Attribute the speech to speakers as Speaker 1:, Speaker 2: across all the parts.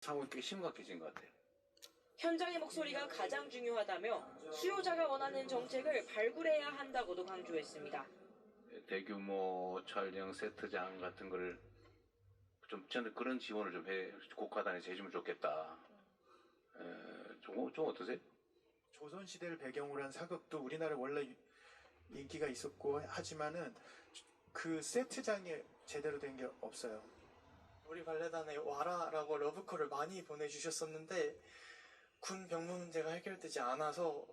Speaker 1: 상황이 꽤 심각해진 것 같아요.
Speaker 2: 현장의 목소리가 가장 중요하다며 수요자가 원하는 정책을 발굴해야 한다고도 강조했습니다.
Speaker 1: 대규모 촬영 세트장 같은 걸 좀 저는 그런 지원을 좀 국가단에서 해주면 좋겠다. 좀 어떠세요?
Speaker 3: 조선시대를 배경으로 한 사극도 우리나라에 원래 인기가 있었고 하지만은 그 세트장이 제대로 된 게 없어요.
Speaker 4: 우리 발레단에 와라라고 러브콜을 많이 보내주셨었는데 군 병무 문제가 해결되지 않아서.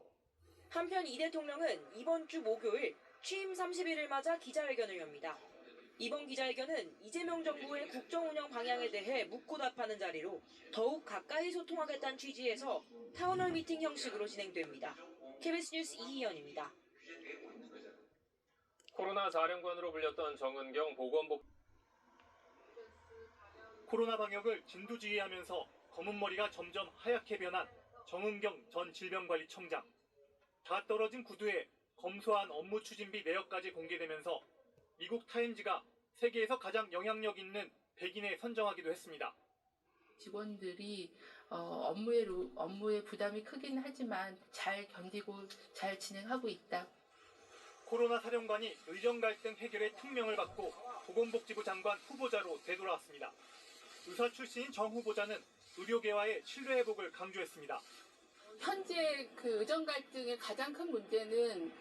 Speaker 2: 한편 이 대통령은 이번 주 목요일 취임 30일을 맞아 기자회견을 엽니다. 이번 기자회견은 이재명 정부의 국정 운영 방향에 대해 묻고 답하는 자리로 더욱 가까이 소통하겠다는 취지에서 타운홀 미팅 형식으로 진행됩니다. KBS 뉴스 이희연입니다.
Speaker 5: 코로나 사령관으로 불렸던 정은경
Speaker 6: 코로나 방역을 진두지휘하면서 검은 머리가 점점 하얗게 변한 정은경 전 질병관리청장. 다 떨어진 구두에 검소한 업무 추진비 내역까지 공개되면서 미국 타임즈가 세계에서 가장 영향력 있는 100인에 선정하기도 했습니다.
Speaker 7: 직원들이 업무의 부담이 크긴 하지만 잘 견디고 잘 진행하고 있다.
Speaker 6: 코로나 사령관이 의정 갈등 해결의 특명을 받고 보건복지부 장관 후보자로 되돌아왔습니다. 의사 출신인 정 후보자는 의료계와의 신뢰 회복을 강조했습니다.
Speaker 7: 현재 그 의정 갈등의 가장 큰 문제는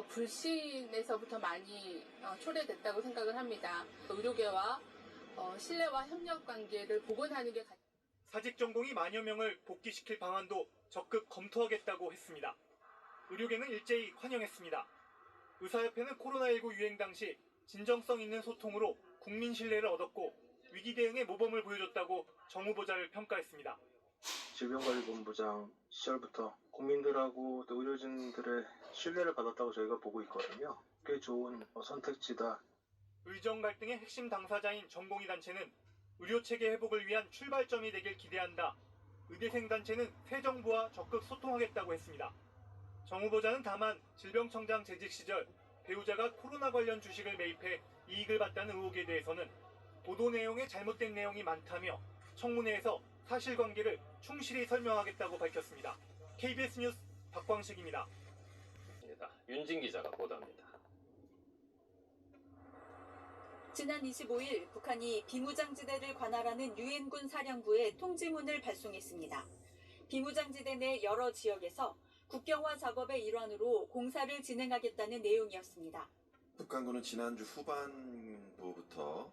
Speaker 7: 불신에서부터 많이 초래됐다고 생각을 합니다. 의료계와 신뢰와 협력 관계를 복원하는 게
Speaker 6: 사직 전공의 만여 명을 복귀시킬 방안도 적극 검토하겠다고 했습니다. 의료계는 일제히 환영했습니다. 의사협회는 코로나19 유행 당시 진정성 있는 소통으로 국민 신뢰를 얻었고 위기 대응의 모범을 보여줬다고 정 후보자를 평가했습니다.
Speaker 8: 질병관리본부장 시절부터 국민들하고 또 의료진들의 신뢰를 받았다고 저희가 보고 있거든요. 꽤 좋은 선택지다.
Speaker 6: 의정 갈등의 핵심 당사자인 전공의 단체는 의료체계 회복을 위한 출발점이 되길 기대한다. 의대생 단체는 새 정부와 적극 소통하겠다고 했습니다. 정 후보자는 다만 질병청장 재직 시절 배우자가 코로나 관련 주식을 매입해 이익을 봤다는 의혹에 대해서는 보도 내용에 잘못된 내용이 많다며 청문회에서 사실관계를 충실히 설명하겠다고 밝혔습니다. KBS 뉴스 박광식입니다.
Speaker 5: 윤진 기자가 보도합니다.
Speaker 2: 지난 25일 북한이 비무장지대를 관할하는 유엔군 사령부에 통지문을 발송했습니다. 비무장지대 내 여러 지역에서 국경화 작업의 일환으로 공사를 진행하겠다는 내용이었습니다.
Speaker 9: 북한군은 지난주 후반부부터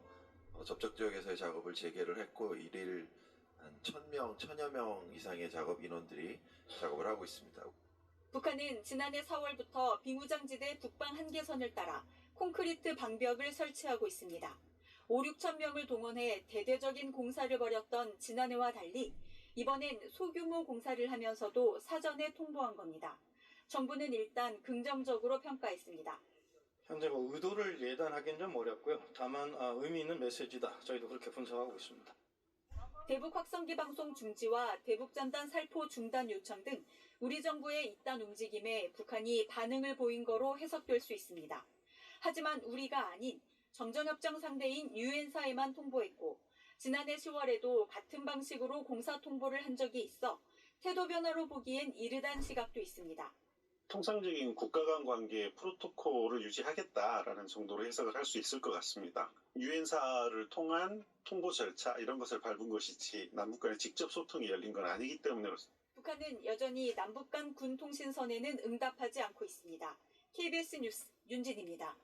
Speaker 9: 접촉 지역에서의 작업을 재개를 했고 일일 한 1000여 명 이상의 작업 인원들이 작업을 하고 있습니다.
Speaker 2: 북한은 지난해 4월부터 비무장지대 북방 한계선을 따라 콘크리트 방벽을 설치하고 있습니다. 5, 6천 명을 동원해 대대적인 공사를 벌였던 지난해와 달리 이번엔 소규모 공사를 하면서도 사전에 통보한 겁니다. 정부는 일단 긍정적으로 평가했습니다.
Speaker 10: 현재 의도를 예단하기는 좀 어렵고요. 다만 의미 있는 메시지다. 저희도 그렇게 분석하고 있습니다.
Speaker 2: 대북 확성기 방송 중지와 대북 전단 살포 중단 요청 등 우리 정부의 이딴 움직임에 북한이 반응을 보인 거로 해석될 수 있습니다. 하지만 우리가 아닌 정전협정 상대인 유엔사에만 통보했고 지난해 10월에도 같은 방식으로 공사 통보를 한 적이 있어 태도 변화로 보기엔 이르단 시각도 있습니다.
Speaker 11: 통상적인 국가 간 관계의 프로토콜을 유지하겠다라는 정도로 해석을 할 수 있을 것 같습니다. 유엔사를 통한 통보 절차 이런 것을 밟은 것이지 남북 간의 직접 소통이 열린 건 아니기 때문에 그렇습니다.
Speaker 2: 북한은 여전히 남북 간 군 통신선에는 응답하지 않고 있습니다. KBS 뉴스 윤진입니다.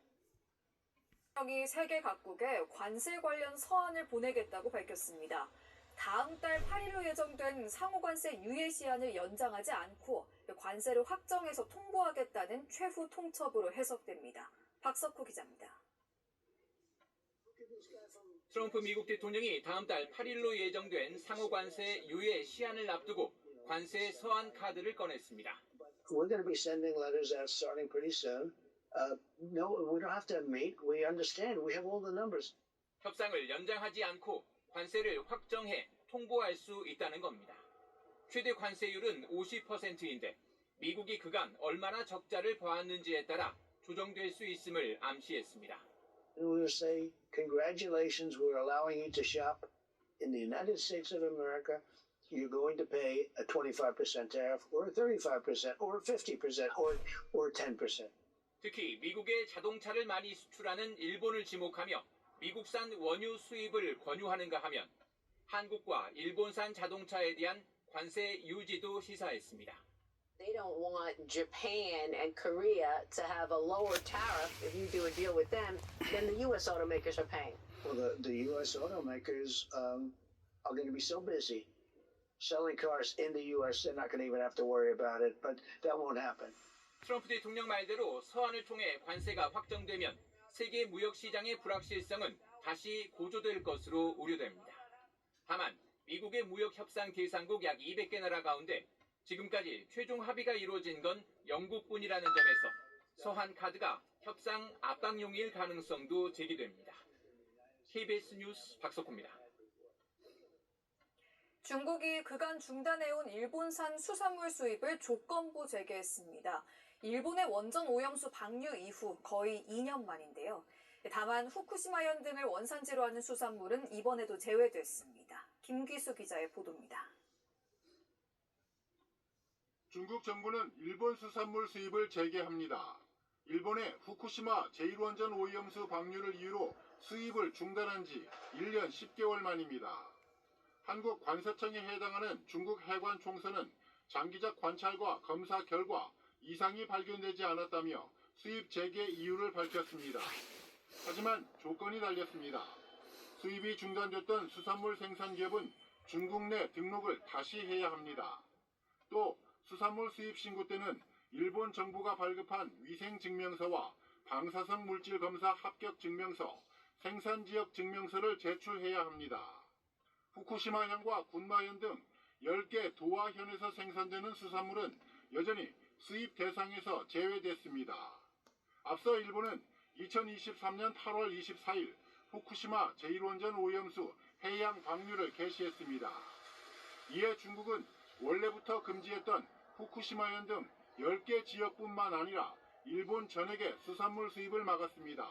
Speaker 12: 이 세계 각국에 관세 관련 서한을 보내겠다고 밝혔습니다. 다음 달 8일로 예정된 상호관세 유예 시한을 연장하지 않고 관세를 확정해서 통보하겠다는 최후 통첩으로 해석됩니다. 박석호 기자입니다.
Speaker 13: 트럼프 미국 대통령이 다음 달 8일로 예정된 상호관세 유예 시한을 앞두고 관세 서한 카드를 꺼냈습니다.
Speaker 14: We're going to be sending letters out starting pretty soon. No, we don't have to meet. We understand. We have all the numbers.
Speaker 13: 협상을 연장하지 않고 관세를 확정해 통보할 수 있다는 겁니다. 최대 관세율은 50%인데 미국이 그간 얼마나 적자를 봐왔는지에 따라 조정될 수 있음을 암시했습니다.
Speaker 14: We will say, congratulations, we're allowing you to shop in the United States of America you're going to pay a 25% tariff or a 35% or 50% or 10%.
Speaker 13: 특히 미국에 자동차를 많이 수출하는 일본을 지목하며 미국산 원유 수입을 권유하는가 하면 한국과 일본산 자동차에 대한 관세 유지도 시사했습니다.
Speaker 15: They don't want Japan and Korea to have a lower tariff if you do a deal with them than the U.S. automakers are paying.
Speaker 14: Well, the U.S. automakers are going to be so busy selling cars in the U.S. they're not going to even have to worry about it. But that won't happen.
Speaker 13: 트럼프 대통령 말대로 서한을 통해 관세가 확정되면 세계 무역 시장의 불확실성은 다시 고조될 것으로 우려됩니다. 다만 미국의 무역 협상 대상국 약 200개 나라 가운데 지금까지 최종 합의가 이루어진 건 영국뿐이라는 점에서 서한 카드가 협상 압박용일 가능성도 제기됩니다. KBS 뉴스 박석호입니다.
Speaker 12: 중국이 그간 중단해온 일본산 수산물 수입을 조건부 재개했습니다. 일본의 원전 오염수 방류 이후 거의 2년 만인데요. 다만 후쿠시마현 등을 원산지로 하는 수산물은 이번에도 제외됐습니다. 김기수 기자의 보도입니다.
Speaker 16: 중국 정부는 일본 수산물 수입을 재개합니다. 일본의 후쿠시마 제1원전 오염수 방류를 이유로 수입을 중단한 지 1년 10개월 만입니다. 한국 관세청에 해당하는 중국 해관 총서는 장기적 관찰과 검사 결과 이상이 발견되지 않았다며 수입 재개 이유를 밝혔습니다. 하지만 조건이 달렸습니다. 수입이 중단됐던 수산물 생산기업은 중국 내 등록을 다시 해야 합니다. 또 수산물 수입 신고 때는 일본 정부가 발급한 위생증명서와 방사성 물질 검사 합격 증명서, 생산지역 증명서를 제출해야 합니다. 후쿠시마현과 군마현 등 10개 도화현에서 생산되는 수산물은 여전히 수입 대상에서 제외됐습니다. 앞서 일본은 2023년 8월 24일 후쿠시마 제1원전 오염수 해양 방류를 개시했습니다. 이에 중국은 원래부터 금지했던 후쿠시마현 등 10개 지역뿐만 아니라 일본 전역의 수산물 수입을 막았습니다.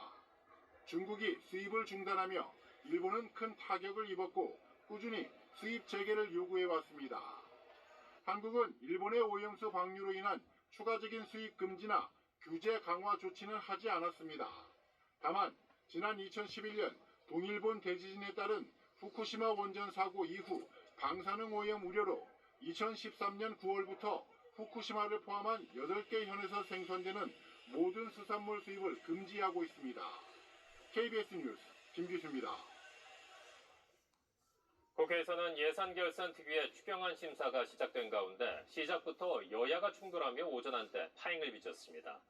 Speaker 16: 중국이 수입을 중단하며 일본은 큰 타격을 입었고 꾸준히 수입 재개를 요구해왔습니다. 한국은 일본의 오염수 방류로 인한 추가적인 수입 금지나 규제 강화 조치는 하지 않았습니다. 다만 지난 2011년 동일본 대지진에 따른 후쿠시마 원전 사고 이후 방사능 오염 우려로 2013년 9월부터 후쿠시마를 포함한 8개 현에서 생산되는 모든 수산물 수입을 금지하고 있습니다. KBS 뉴스 김기수입니다.
Speaker 5: 국회에서는 예산결산특위의 추경안 심사가 시작된 가운데 시작부터 여야가 충돌하며 오전 한때 파행을 빚었습니다.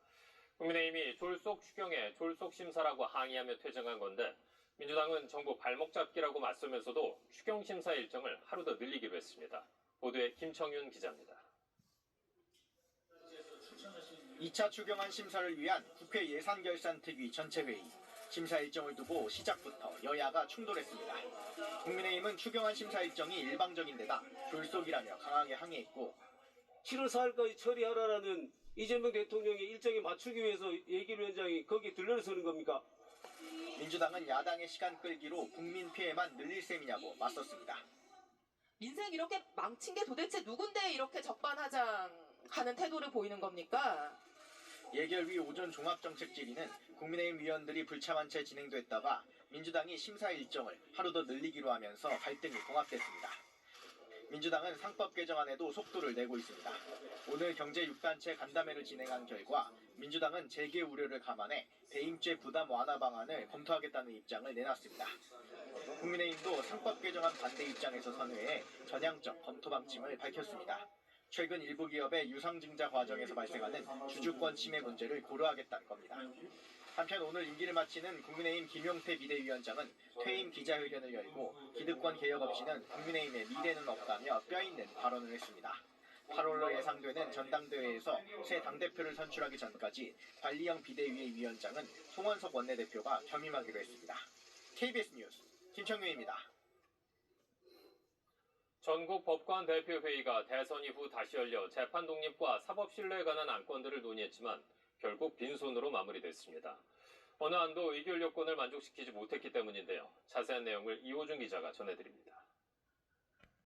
Speaker 5: 국민의힘이 졸속 추경에 졸속 심사라고 항의하며 퇴장한 건데 민주당은 정부 발목 잡기라고 맞서면서도 추경 심사 일정을 하루 더 늘리기로 했습니다. 보도에 김청윤 기자입니다.
Speaker 17: 2차 추경안 심사를 위한 국회 예산결산특위 전체회의. 심사 일정을 두고 시작부터 여야가 충돌했습니다. 국민의힘은 추경안 심사 일정이 일방적인 데다 졸속이라며 강하게 항의했고
Speaker 18: 7월 4일까지 처리하라라는 이재명 대통령의 일정에 맞추기 위해서 예결위원장이 거기에 들러서는 겁니까?
Speaker 17: 민주당은 야당의 시간 끌기로 국민 피해만 늘릴 셈이냐고 맞섰습니다.
Speaker 19: 민생 이렇게 망친 게 도대체 누군데 이렇게 적반하장하는 태도를 보이는 겁니까?
Speaker 17: 예결위 오전 종합정책질의는 국민의힘 위원들이 불참한 채 진행됐다가 민주당이 심사 일정을 하루 더 늘리기로 하면서 갈등이 봉합됐습니다. 민주당은 상법 개정안에도 속도를 내고 있습니다. 오늘 경제 6단체 간담회를 진행한 결과 민주당은 재개 우려를 감안해 배임죄 부담 완화 방안을 검토하겠다는 입장을 내놨습니다. 국민의힘도 상법 개정안 반대 입장에서 선회해 전향적 검토 방침을 밝혔습니다. 최근 일부 기업의 유상증자 과정에서 발생하는 주주권 침해 문제를 고려하겠다는 겁니다. 한편 오늘 임기를 마치는 국민의힘 김용태 비대위원장은 퇴임 기자회견을 열고 기득권 개혁 없이는 국민의힘의 미래는 없다며 뼈있는 발언을 했습니다. 8월로 예상되는 전당대회에서 새 당대표를 선출하기 전까지 관리형 비대위의 위원장은 송원석 원내대표가 겸임하기로 했습니다. KBS 뉴스 김청윤입니다.
Speaker 5: 전국 법관 대표회의가 대선 이후 다시 열려 재판 독립과 사법 신뢰에 관한 안건들을 논의했지만 결국 빈손으로 마무리됐습니다. 어느 한도 의결 요건을 만족시키지 못했기 때문인데요. 자세한 내용을 이호준 기자가 전해드립니다.